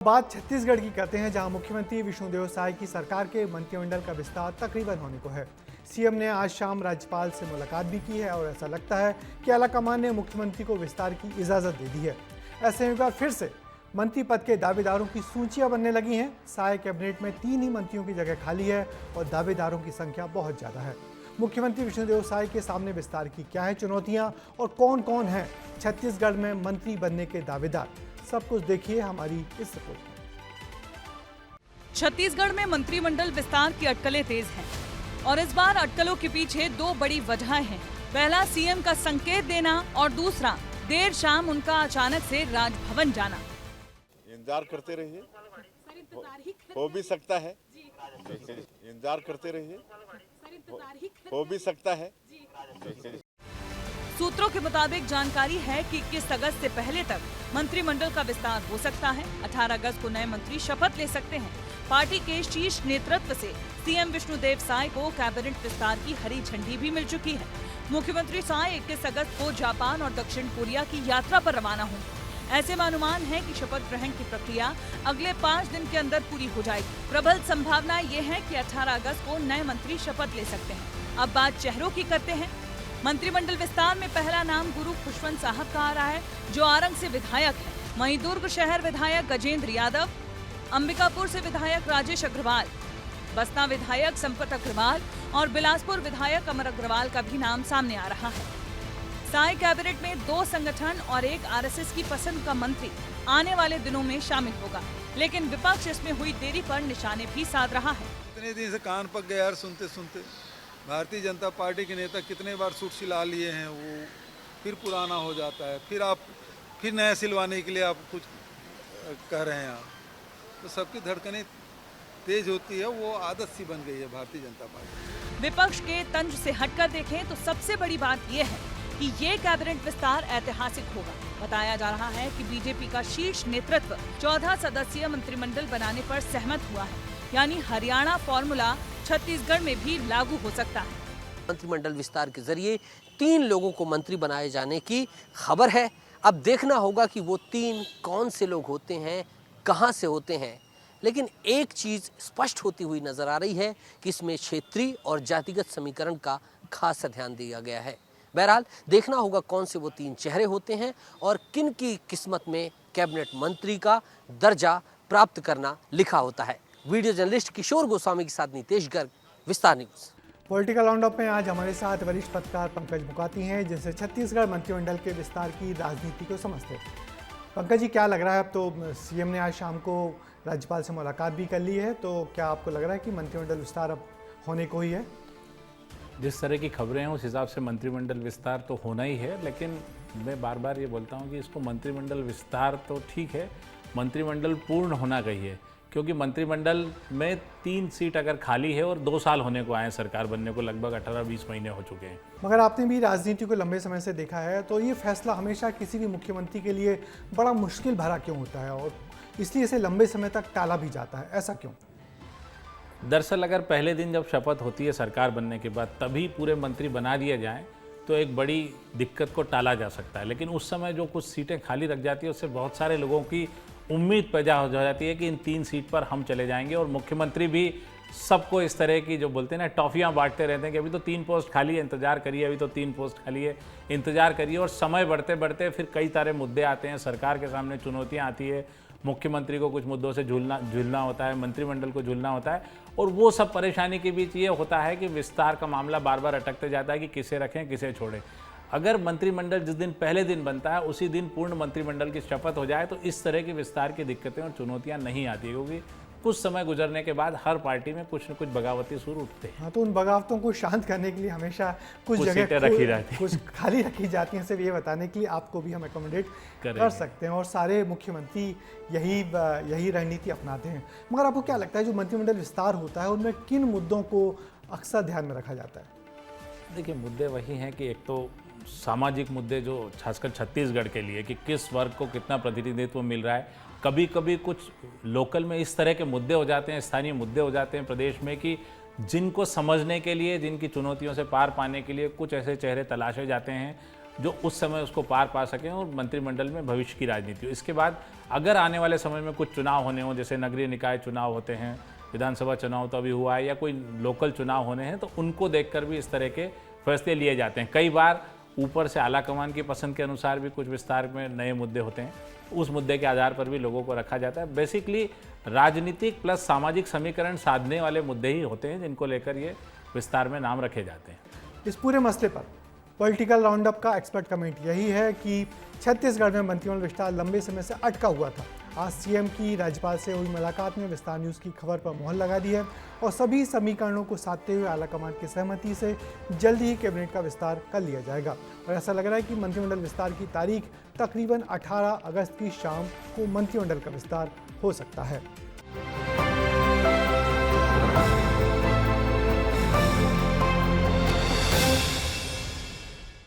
बात छत्तीसगढ़ की करते हैं, जहां मुख्यमंत्री विष्णुदेव साय की सरकार के मंत्रिमंडल का विस्तार तकरीबन होने को है। सीएम ने आज शाम राज्यपाल से मुलाकात भी की है और ऐसा लगता है कि आलाकमान ने मुख्यमंत्री को विस्तार की इजाजत दे दी है। ऐसे में एक बार फिर से मंत्री पद के दावेदारों की सूचियां बनने लगी हैं। साय कैबिनेट में 3 ही मंत्रियों की जगह खाली है और दावेदारों की संख्या बहुत ज्यादा है। मुख्यमंत्री विष्णुदेव साय के सामने विस्तार की क्या है चुनौतियां और कौन कौन हैं छत्तीसगढ़ में मंत्री बनने के दावेदार, सब कुछ देखिए हमारी इस रिपोर्ट में। छत्तीसगढ़ में मंत्रिमंडल विस्तार की अटकलें तेज हैं और इस बार अटकलों के पीछे 2 बड़ी वजहें हैं। पहला सीएम का संकेत देना और दूसरा देर शाम उनका अचानक से राजभवन जाना। इंतजार करते रहिए, हो भी सकता है। इंतजार करते रहिए, हो भी सकता है। सूत्रों के मुताबिक जानकारी है कि 21 अगस्त से पहले तक मंत्रिमंडल का विस्तार हो सकता है। 18 अगस्त को नए मंत्री शपथ ले सकते हैं। पार्टी के शीर्ष नेतृत्व से सीएम विष्णुदेव साय को कैबिनेट विस्तार की हरी झंडी भी मिल चुकी है। मुख्यमंत्री साय 21 अगस्त को जापान और दक्षिण कोरिया की यात्रा पर रवाना होंगे। ऐसे में अनुमान है कि शपथ ग्रहण की प्रक्रिया अगले 5 दिन के अंदर पूरी हो जाएगी। प्रबल संभावना ये है कि 18 अगस्त को नए मंत्री शपथ ले सकते हैं। अब बात चेहरों की करते हैं। मंत्रिमंडल विस्तार में पहला नाम गुरु खुशवंत साहब का आ रहा है, जो आरंग से विधायक है। वहीं दुर्ग शहर विधायक गजेंद्र यादव, अंबिकापुर से विधायक राजेश अग्रवाल, बसना विधायक संपत अग्रवाल और बिलासपुर विधायक अमर अग्रवाल का भी नाम सामने आ रहा है। साय कैबिनेट में 2 संगठन और 1 आरएसएस की पसंद का मंत्री आने वाले दिनों में शामिल होगा, लेकिन विपक्ष इसमें हुई देरी पर निशाने भी साध रहा है। इतने दिन से कान पक गए यार, सुनते सुनते भारतीय जनता पार्टी के नेता कितने बार सूट सिला लिए हैं, वो फिर पुराना हो जाता है, फिर नया सिलवाने के लिए आप कुछ कह रहे हैं आप, तो सबकी धड़कनें तेज होती है। वो आदत सी बन गई है भारतीय जनता पार्टी। विपक्ष के तंज से हटकर देखें तो सबसे बड़ी बात यह है कि ये कैबिनेट विस्तार ऐतिहासिक होगा। बताया जा रहा है कि बीजेपी का शीर्ष नेतृत्व 14 सदस्यीय मंत्रिमंडल बनाने पर सहमत हुआ है, यानी हरियाणा फॉर्मूला छत्तीसगढ़ में भी लागू हो सकता है। मंत्रिमंडल विस्तार के जरिए 3 लोगों को मंत्री बनाए जाने की खबर है। अब देखना होगा कि वो 3 कौन से लोग होते हैं, कहां से होते हैं। लेकिन एक चीज स्पष्ट होती हुई नजर आ रही है कि इसमें क्षेत्रीय और जातिगत समीकरण का खासा ध्यान दिया गया है। बहरहाल देखना होगा कौन से वो 3 चेहरे होते हैं और किन की किस्मत में कैबिनेट मंत्री का दर्जा प्राप्त करना लिखा होता है। वीडियो जर्नलिस्ट किशोर गोस्वामी के साथ नितेश गर्ग, विस्तार न्यूज। पॉलिटिकल राउंडअप में आज हमारे साथ वरिष्ठ पत्रकार पंकज मुकाती हैं, जिनसे छत्तीसगढ़ मंत्रिमंडल के विस्तार की राजनीति को समझते हैं। पंकज जी, क्या लग रहा है, अब तो सीएम ने आज शाम को राज्यपाल से मुलाकात भी कर ली है, तो क्या आपको लग रहा है कि मंत्रिमंडल विस्तार अब होने को ही है? जिस तरह की खबरें हैं उस हिसाब से मंत्रिमंडल विस्तार तो होना ही है, लेकिन मैं बार बार ये बोलता हूँ कि इसको मंत्रिमंडल विस्तार तो ठीक है, मंत्रिमंडल पूर्ण होना चाहिए, क्योंकि मंत्रिमंडल में 3 सीट अगर खाली है और 2 साल होने को आए सरकार बनने को, लगभग 18-20 महीने हो चुके हैं। मगर आपने भी राजनीति को लंबे समय से देखा है, तो ये फैसला हमेशा किसी भी मुख्यमंत्री के लिए बड़ा मुश्किल भरा क्यों होता है और इसलिए इसे लंबे समय तक टाला भी जाता है, ऐसा क्यों? दरअसल अगर पहले दिन जब शपथ होती है सरकार बनने के बाद तभी पूरे मंत्री बना दिए जाएं तो एक बड़ी दिक्कत को टाला जा सकता है, लेकिन उस समय जो कुछ सीटें खाली रख जाती है उससे बहुत सारे लोगों की उम्मीद पैदा हो जाती है कि इन 3 सीट पर हम चले जाएंगे। और मुख्यमंत्री भी सबको इस तरह की जो बोलते हैं ना टॉफियां बांटते रहते हैं कि अभी तो 3 पोस्ट खाली है, इंतजार करिए, अभी तो 3 पोस्ट खाली है, इंतजार करिए। और समय बढ़ते बढ़ते फिर कई सारे मुद्दे आते हैं, सरकार के सामने चुनौतियां आती है, मुख्यमंत्री को कुछ मुद्दों से झूलना होता है, मंत्रिमंडल को झूलना होता है, और वो सब परेशानी के बीच ये होता है कि विस्तार का मामला बार बार अटकते जाता है कि किसे रखें किसे छोड़ें। अगर मंत्रिमंडल जिस दिन पहले दिन बनता है उसी दिन पूर्ण मंत्रिमंडल की शपथ हो जाए तो इस तरह की विस्तार की दिक्कतें और चुनौतियां नहीं आती, क्योंकि कुछ समय गुजरने के बाद हर पार्टी में कुछ न कुछ बगावती सुर उठते हैं। हाँ, तो उन बगावतों को शांत करने के लिए हमेशा कुछ जगह रखी रहती कुछ खाली रखी जाती हैं, सिर्फ ये बताने के लिए आपको भी हम एकोमोडेट कर सकते हैं, और सारे मुख्यमंत्री यही रणनीति अपनाते हैं। मगर आपको क्या लगता है जो मंत्रिमंडल विस्तार होता है उनमें किन मुद्दों को अक्सर ध्यान में रखा जाता है? देखिए, मुद्दे वही हैं कि एक तो सामाजिक मुद्दे जो खासकर छत्तीसगढ़ के लिए कि किस वर्ग को कितना प्रतिनिधित्व मिल रहा है। कभी कभी कुछ लोकल में इस तरह के मुद्दे हो जाते हैं, स्थानीय मुद्दे हो जाते हैं प्रदेश में कि जिनको समझने के लिए, जिनकी चुनौतियों से पार पाने के लिए कुछ ऐसे चेहरे तलाशे जाते हैं जो उस समय उसको पार पा सकें और मंत्रिमंडल में भविष्य की राजनीति हो। इसके बाद अगर आने वाले समय में कुछ चुनाव होने हों, जैसे नगरीय निकाय चुनाव होते हैं, विधानसभा चुनाव तो अभी हुआ है, या कोई लोकल चुनाव होने हैं, तो उनको देखकर भी इस तरह के फैसले लिए जाते हैं। कई बार ऊपर से आलाकमान की पसंद के अनुसार भी कुछ विस्तार में नए मुद्दे होते हैं, उस मुद्दे के आधार पर भी लोगों को रखा जाता है। बेसिकली राजनीतिक प्लस सामाजिक समीकरण साधने वाले मुद्दे ही होते हैं जिनको लेकर ये विस्तार में नाम रखे जाते हैं। इस पूरे मसले पर पॉलिटिकल राउंडअप का एक्सपर्ट कमेंट यही है कि छत्तीसगढ़ में मंत्रिमंडल विस्तार लंबे समय से अटका हुआ था। आज सीएम की राज्यपाल से हुई मुलाकात में विस्तार न्यूज़ की खबर पर मोहर लगा दी है और सभी समीकरणों को साधते हुए आलाकमान की सहमति से जल्द ही कैबिनेट का विस्तार कर लिया जाएगा। और ऐसा लग रहा है कि मंत्रिमंडल विस्तार की तारीख तकरीबन 18 अगस्त की शाम को मंत्रिमंडल का विस्तार हो सकता है।